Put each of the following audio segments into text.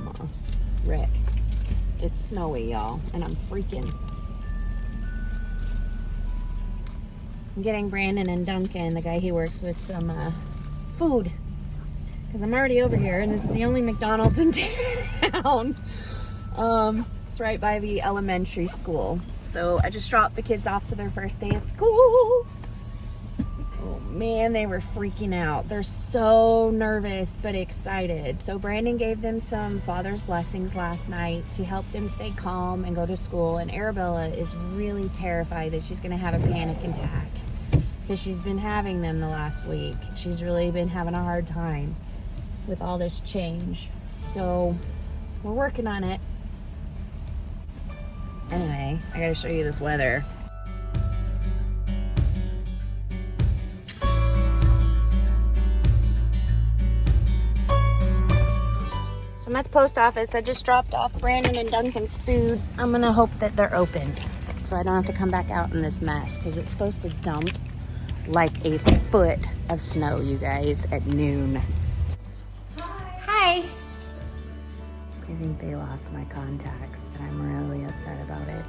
from Rick. It's snowy, y'all, and I'm freaking. I'm getting Brandon and Duncan, the guy he works with, some food. Because I'm already over here, and this is the only McDonald's in town. It's right by the elementary school. So I just dropped the kids off to their first day of school. Oh man, they were freaking out. They're so nervous but excited. So Brandon gave them some father's blessings last night to help them stay calm and go to school. And Arabella is really terrified that she's gonna have a panic attack because she's been having them the last week. She's really been having a hard time with all this change. So we're working on it. Anyway, I gotta show you this weather. So I'm at the post office. I just dropped off Brandon and Duncan's food. I'm gonna hope that they're open so I don't have to come back out in this mess because it's supposed to dump like a foot of snow, you guys, at noon. Hi. I think they lost my contacts and I'm really upset about it.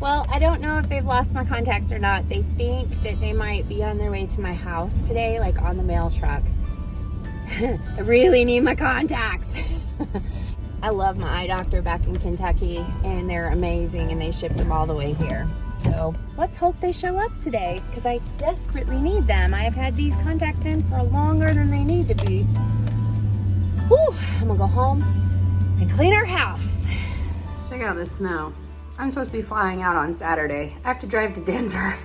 Well, I don't know if they've lost my contacts or not. They think that they might be on their way to my house today, like on the mail truck. I really need my contacts. I love my eye doctor back in Kentucky and they're amazing and they shipped them all the way here. So let's hope they show up today because I desperately need them. I have had these contacts in for longer than they need to be. Whew, I'm gonna go home and clean our house. Check out this snow. I'm supposed to be flying out on Saturday. I have to drive to Denver.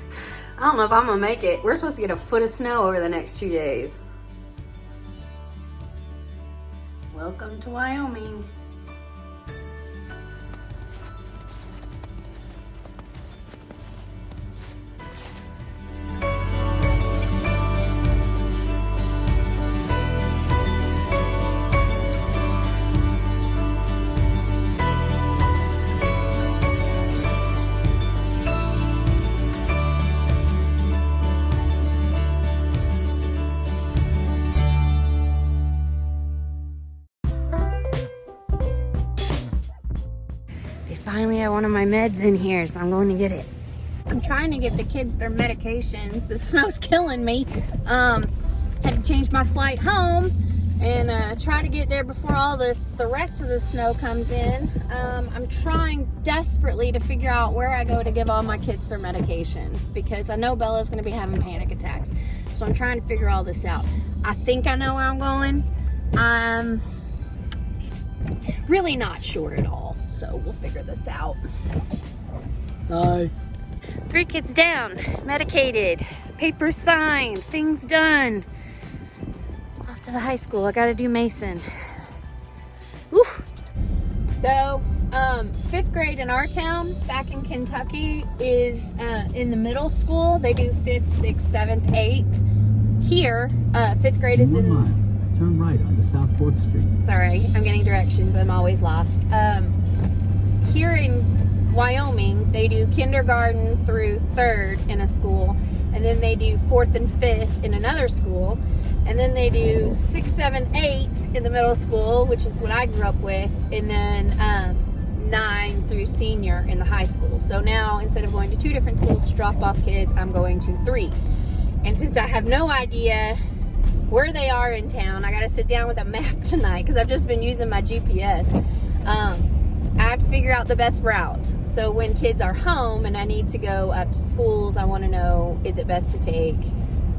I don't know if I'm gonna make it. We're supposed to get a foot of snow over the next 2 days. Welcome to Wyoming. Finally, I have one of my meds in here, so I'm going to get it. I'm trying to get the kids their medications. The snow's killing me. Had to change my flight home and try to get there before all the rest of the snow comes in. I'm trying desperately to figure out where I go to give all my kids their medication because I know Bella's going to be having panic attacks. So I'm trying to figure all this out. I think I know where I'm going. I'm really not sure at all. So we'll figure this out. Hi. 3 kids down, medicated, papers signed, things done. Off to the high school. I gotta do Mason. Woo. So, 5th grade in our town, back in Kentucky, is in the middle school. They do 5th, 6th, 7th, 8th. Here, 5th grade is in... Turn right onto South 4th Street. Sorry, I'm getting directions. I'm always lost. Here in Wyoming, they do kindergarten through 3rd in a school, and then they do 4th and 5th in another school, and then they do 6th, 7th, 8th in the middle school, which is what I grew up with, and then 9 through senior in the high school. So now, instead of going to 2 different schools to drop off kids, I'm going to 3. And since I have no idea where they are in town, I gotta sit down with a map tonight because I've just been using my GPS. I have to figure out the best route. So when kids are home and I need to go up to schools, I want to know, is it best to take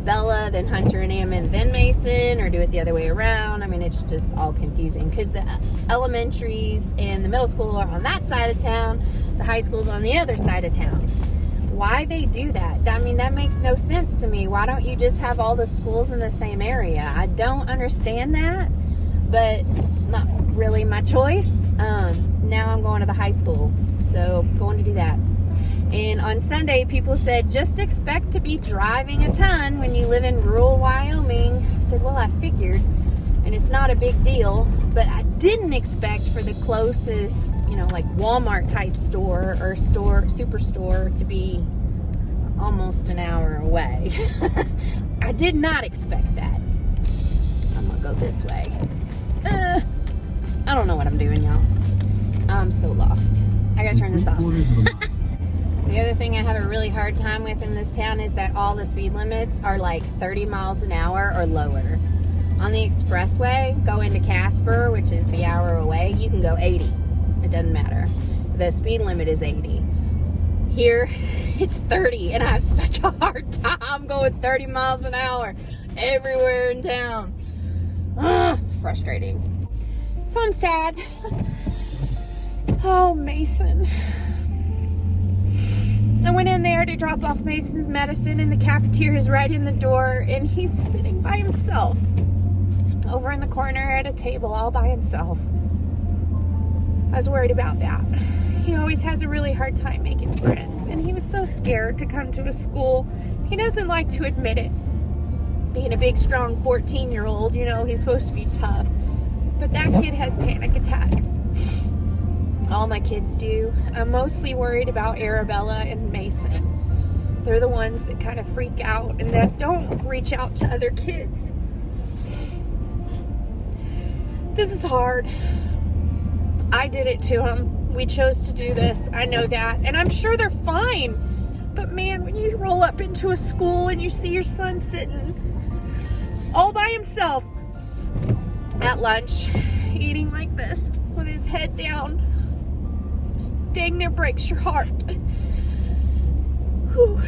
Bella, then Hunter and Ammon, then Mason, or do it the other way around? I mean, it's just all confusing because the elementaries and the middle school are on that side of town, the high school's on the other side of town. Why they do that? I mean, that makes no sense to me. Why don't you just have all the schools in the same area? I don't understand that, but not really my choice. Now I'm going to the high school, so going to do that. And on Sunday, people said, just expect to be driving a ton when you live in rural Wyoming. I said, well, I figured, and it's not a big deal, but I didn't expect for the closest, like Walmart type store or superstore to be almost an hour away. I did not expect that. I'm gonna go this way. gotta turn this off. 3/4 of a mile. The other thing I have a really hard time with in this town is that all the speed limits are like 30 miles an hour or lower. On the expressway, go into Casper, which is the hour away, you can go 80. It doesn't matter. The speed limit is 80. Here, it's 30, and I have such a hard time going 30 miles an hour everywhere in town. Ugh, frustrating. So I'm sad. Oh, Mason. I went in there to drop off Mason's medicine, and the cafeteria is right in the door, and he's sitting by himself over in the corner at a table all by himself. I was worried about that. He always has a really hard time making friends, and he was so scared to come to a school. He doesn't like to admit it. Being a big, strong 14-year-old, you know, he's supposed to be tough. But that kid has panic attacks. All my kids do. I'm mostly worried about Arabella and Mason. They're the ones that kind of freak out and that don't reach out to other kids. This is hard. I did it to them. We chose to do this. I know that. And I'm sure they're fine. But man, when you roll up into a school and you see your son sitting all by himself at lunch, eating like this with his head down, just dang near breaks your heart. Whew.